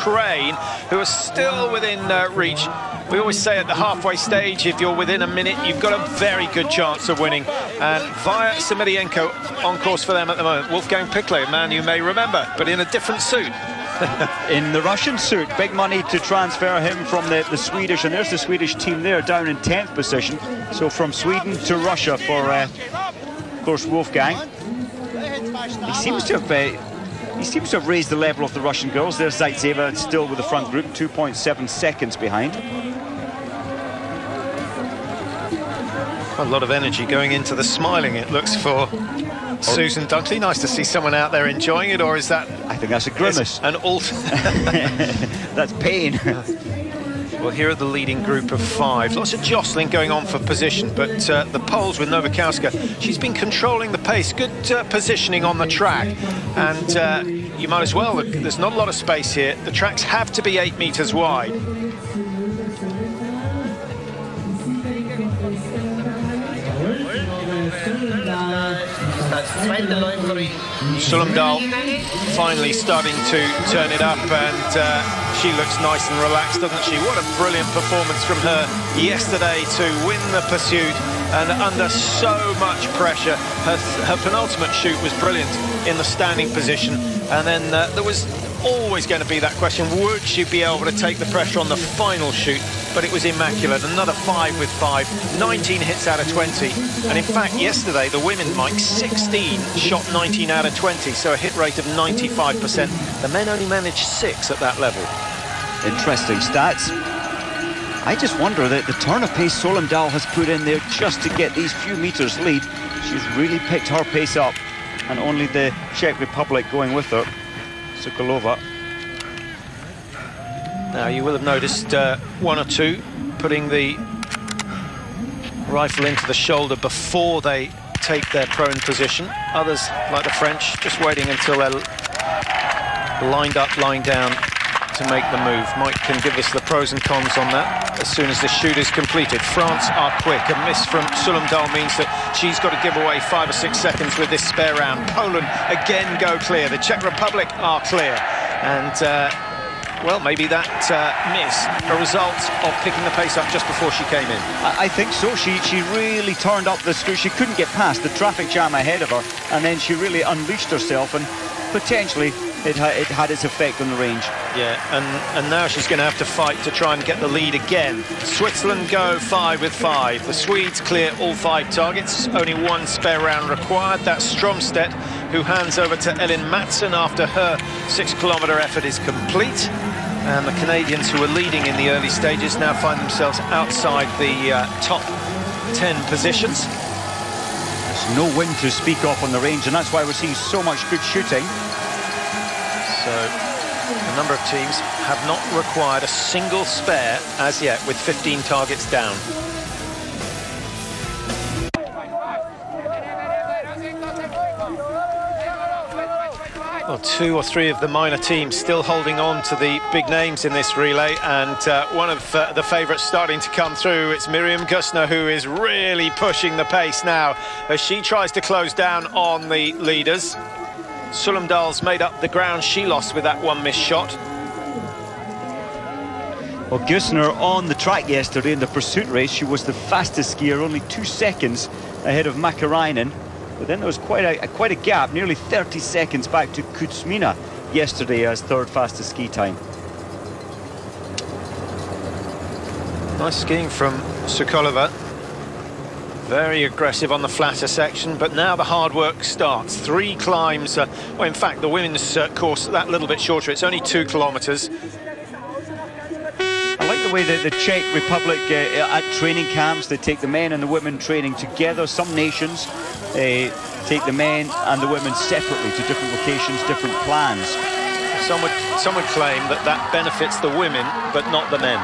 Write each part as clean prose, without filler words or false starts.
Ukraine, who are still within reach. We always say at the halfway stage, if you're within a minute, you've got a very good chance of winning. And via Semelienko on course for them at the moment. Wolfgang Pickle, a man you may remember, but in a different suit. In the Russian suit. Big money to transfer him from the Swedish, and there's the Swedish team there down in 10th position. So from Sweden to Russia for, of course, Wolfgang. He seems to have raised the level of the Russian girls. There's Zaitseva still with the front group, 2.7 seconds behind. A lot of energy going into the smiling, it looks, for Susan Dunkley. Nice to see someone out there enjoying it, or is that... I think that's a grimace. An alt. That's pain. Well, here are the leading group of 5. Lots of jostling going on for position, but the Poles with Nowakowska, she's been controlling the pace. Good positioning on the track. And you might as well, look, there's not a lot of space here. The tracks have to be 8 meters wide. Sullemdahl finally starting to turn it up, and she looks nice and relaxed, doesn't she? What a brilliant performance from her yesterday to win the pursuit, and under so much pressure. Her penultimate shoot was brilliant in the standing position, and then there was always going to be that question, would she be able to take the pressure on the final shoot? But it was immaculate. Another 5 with 5, 19 hits out of 20. And in fact, yesterday, the women, Mike, 16 shot 19 out of 20, so a hit rate of 95%. The men only managed 6 at that level. Interesting stats. I just wonder that the turn of pace Sullemdahl has put in there just to get these few meters lead. She's really picked her pace up, and only the Czech Republic going with her. Sokolova. Now you will have noticed 1 or 2 putting the rifle into the shoulder before they take their prone position. Others, like the French, just waiting until they're lined up, lying down to make the move. Mike can give us the pros and cons on that as soon as the shoot is completed. France are quick. A miss from Sullemdahl means that she's got to give away 5 or 6 seconds with this spare round. Poland again go clear. The Czech Republic are clear. And, well, maybe that miss a result of picking the pace up just before she came in. I think so. She really turned up the street. She couldn't get past the traffic jam ahead of her, and then she really unleashed herself, and potentially it had its effect on the range. Yeah, and now she's going to have to fight to try and get the lead again. Switzerland go 5 with 5. The Swedes clear all 5 targets. Only 1 spare round required. That's Stromstedt, who hands over to Elin Mattsson after her 6-kilometre effort is complete. And the Canadians, who were leading in the early stages, now find themselves outside the top 10 positions. There's no wind to speak of on the range, and that's why we're seeing so much good shooting. So a number of teams have not required a single spare as yet, with 15 targets down. Well, 2 or 3 of the minor teams still holding on to the big names in this relay, and one of the favourites starting to come through. It's Miriam Gusner, who is really pushing the pace now as she tries to close down on the leaders. Sullemdahl's made up the ground she lost with that 1 missed shot. Well, Gusner on the track yesterday in the pursuit race, she was the fastest skier, only 2 seconds ahead of Makarainen. But then there was quite a gap, nearly 30 seconds back to Kuzmina yesterday as 3rd fastest ski time. Nice skiing from Sokolova. Very aggressive on the flatter section, but now the hard work starts. 3 climbs. Well, in fact, the women's course that little bit shorter. It's only 2 kilometres. I like the way that the Czech Republic at training camps, they take the men and the women training together. Some nations take the men and the women separately to different locations, different plans. Some would claim that benefits the women, but not the men.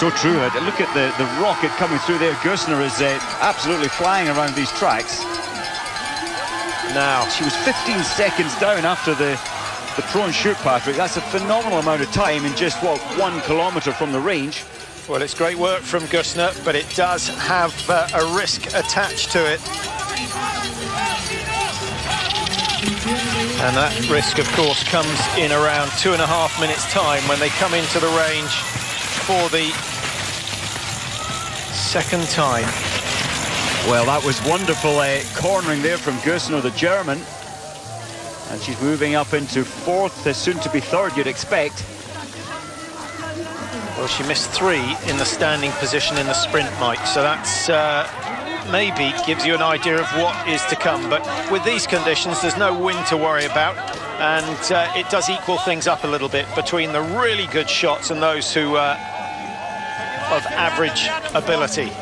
So true. Look at the rocket coming through there. Gusner is absolutely flying around these tracks. Now, she was 15 seconds down after the prone shoot, Patrick. That's a phenomenal amount of time in just, what, 1 kilometre from the range. Well, it's great work from Gusner, but it does have a risk attached to it. And that risk, of course, comes in around 2.5 minutes' time when they come into the range for the second time. Well, that was wonderful cornering there from Gössner, the German. And she's moving up into fourth, soon to be third, you'd expect. Well, she missed 3 in the standing position in the sprint, Mike, so that's maybe gives you an idea of what is to come. But with these conditions, there's no wind to worry about, and it does equal things up a little bit between the really good shots and those who are of average ability.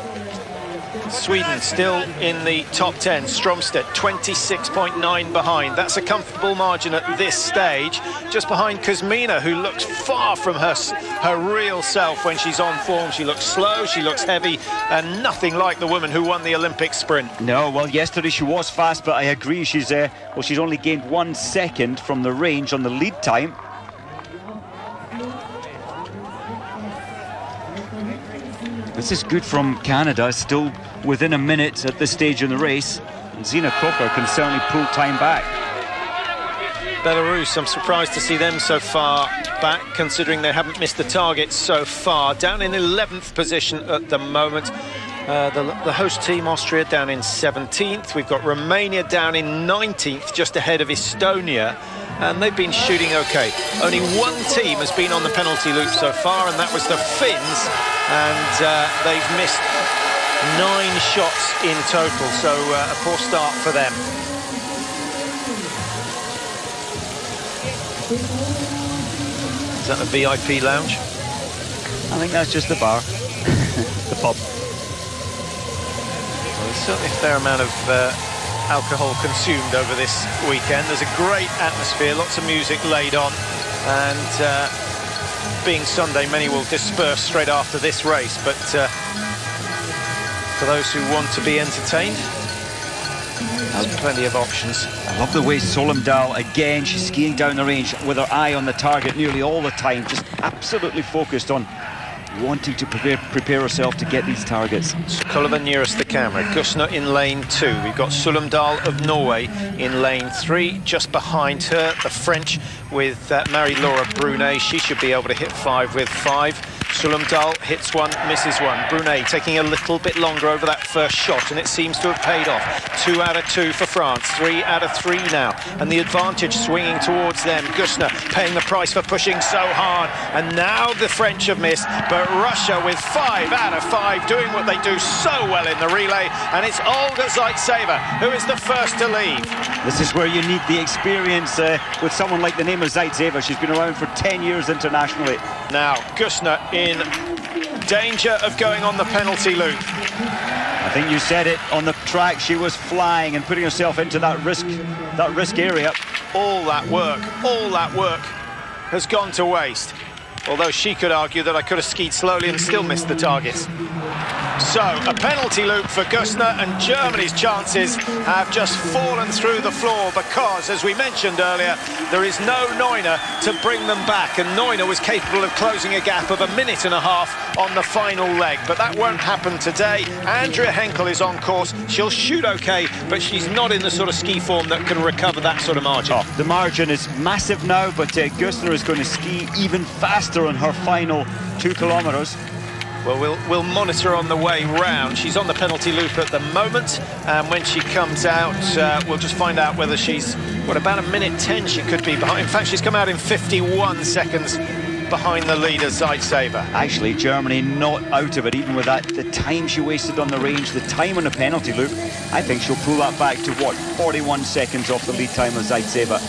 Sweden still in the top 10. Stromstedt 26.9 behind. That's a comfortable margin at this stage, just behind Kuzmina, who looks far from her real self when she's on form. She looks slow, she looks heavy, and nothing like the woman who won the Olympic sprint. No, well, yesterday she was fast, but I agree she's she's only gained 1 second from the range on the lead time. This is good from Canada, still within a minute at this stage in the race. And Zina Kocher can certainly pull time back. Belarus, I'm surprised to see them so far back, considering they haven't missed the target so far. Down in 11th position at the moment. The host team, Austria, down in 17th. We've got Romania down in 19th, just ahead of Estonia. And they've been shooting okay. Only one team has been on the penalty loop so far, and that was the Finns. And they've missed 9 shots in total, so a poor start for them. Is that the VIP lounge? I think that's just the bar, the pub. Well, there's certainly a fair amount of alcohol consumed over this weekend. There's a great atmosphere, lots of music laid on, and being Sunday, many will disperse straight after this race, but for those who want to be entertained, there's plenty of options. I love the way Solomdal, again, she's skiing down the range with her eye on the target nearly all the time, just absolutely focused on wanting to prepare herself to get these targets. Sokolova nearest the camera. Gössner in lane 2. We've got Solomdal of Norway in lane 3. Just behind her, the French with Marie-Laure Brunet. She should be able to hit 5 with 5. Solomdal hits 1, misses 1. Brunet taking a little bit longer over that first shot, and it seems to have paid off. 2 out of 2 for France, 3 out of 3 now, and the advantage swinging towards them. Gössner paying the price for pushing so hard, and now the French have missed, but Russia with 5 out of 5, doing what they do so well in the relay, and it's Olga Zaitseva who is the first to leave. This is where you need the experience with someone like the name of Zaitseva. She's been around for 10 years internationally. Now Gössner in danger of going on the penalty loop. I think you said it, on the track she was flying and putting herself into that risk area. All that work has gone to waste. Although she could argue that I could have skied slowly and still missed the targets. So, a penalty loop for Gössner, and Germany's chances have just fallen through the floor because, as we mentioned earlier, there is no Neuner to bring them back, and Neuner was capable of closing a gap of 1.5 minutes on the final leg, but that won't happen today. Andrea Henkel is on course. She'll shoot okay, but she's not in the sort of ski form that can recover that sort of margin. Oh, the margin is massive now, but Gössner is going to ski even faster on her final 2 kilometers. Well, we'll monitor on the way round. She's on the penalty loop at the moment, and when she comes out, we'll just find out whether she's, about 1.10 minutes she could be behind. In fact, she's come out in 51 seconds behind the leader, Zaitseva. Actually, Germany not out of it, even with that, the time she wasted on the range, the time on the penalty loop. I think she'll pull that back to, 41 seconds off the lead time of Zaitseva.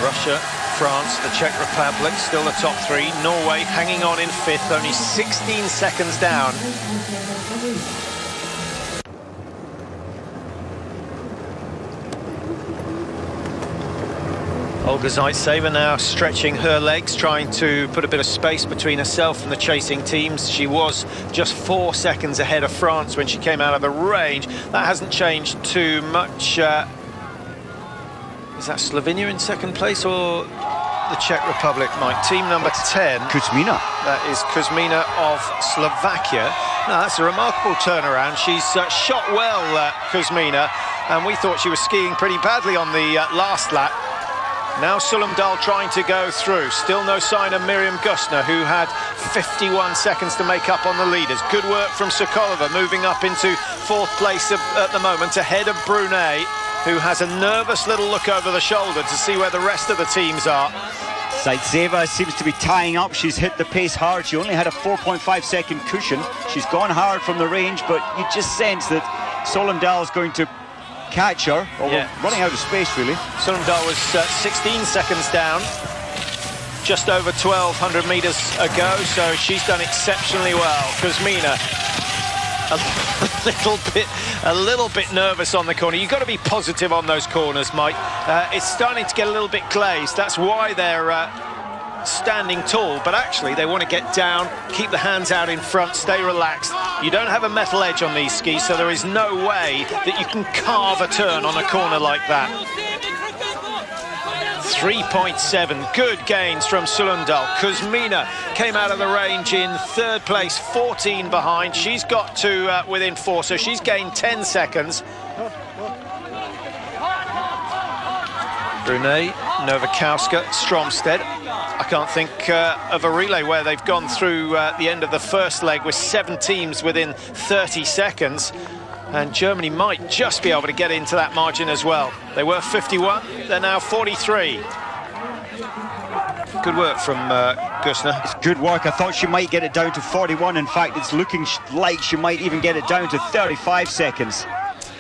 Russia, France, the Czech Republic, still the top 3. Norway hanging on in 5th, only 16 seconds down. Olga Zaitseva now stretching her legs, trying to put a bit of space between herself and the chasing teams. She was just 4 seconds ahead of France when she came out of the range. That hasn't changed too much. Is that Slovenia in second place, or the Czech Republic, Mike? Team number 10. Kuzmina. That is Kuzmina of Slovakia. Now, that's a remarkable turnaround. She's shot well, Kuzmina, and we thought she was skiing pretty badly on the last lap. Now Sulumdal trying to go through. Still no sign of Miriam Gustner, who had 51 seconds to make up on the leaders. Good work from Sokolova, moving up into 4th place at the moment, ahead of Brunet, who has a nervous little look over the shoulder to see where the rest of the teams are. Zaitseva seems to be tying up. She's hit the pace hard. She only had a 4.5-second cushion. She's gone hard from the range, but you just sense that Sulumdal is going to catch her. Well, we're running out of space, really. Sulumdal was 16 seconds down, just over 1,200 metres ago, so she's done exceptionally well. Kuzmina, a little bit nervous on the corner. You've got to be positive on those corners, Mike. It's starting to get a little bit glazed. That's why they're standing tall, but actually they want to get down, keep the hands out in front, stay relaxed. You don't have a metal edge on these skis, so there is no way that you can carve a turn on a corner like that. 3.7, good gains from Sulumdal. Kuzmina came out of the range in 3rd place, 14 behind. She's got to within 4, so she's gained 10 seconds. Brunet, Nowakowska, Stromstead. I can't think of a relay where they've gone through the end of the first leg with 7 teams within 30 seconds. And Germany might just be able to get into that margin as well. They were 51, they're now 43. Good work from Gustner. It's good work. I thought she might get it down to 41. In fact, it's looking like she might even get it down to 35 seconds.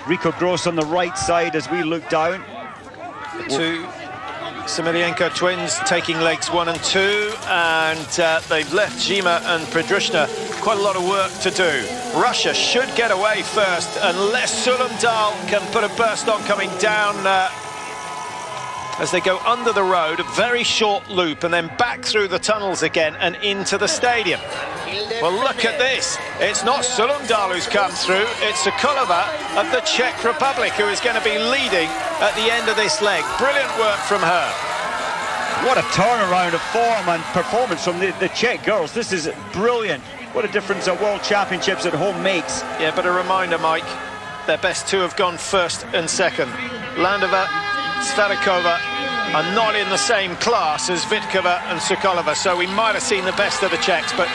Rico Gross on the right side as we look down. The two Semelienko twins taking legs 1 and 2, and they've left Zima and Predrushna quite a lot of work to do. Russia should get away first unless Sulumdal can put a burst on coming down as they go under the road, a very short loop, and then back through the tunnels again and into the stadium. Well, look at this. It's not Sulumdal who's come through, it's Sokolova of the Czech Republic who is going to be leading at the end of this leg. Brilliant work from her. What a turnaround of form and performance from the Czech girls. This is brilliant. What a difference a World Championships at home makes. Yeah, but a reminder, Mike, their best 2 have gone 1st and 2nd. Landova, Sverikova are not in the same class as Vitkova and Sokolova, so we might have seen the best of the Czechs, but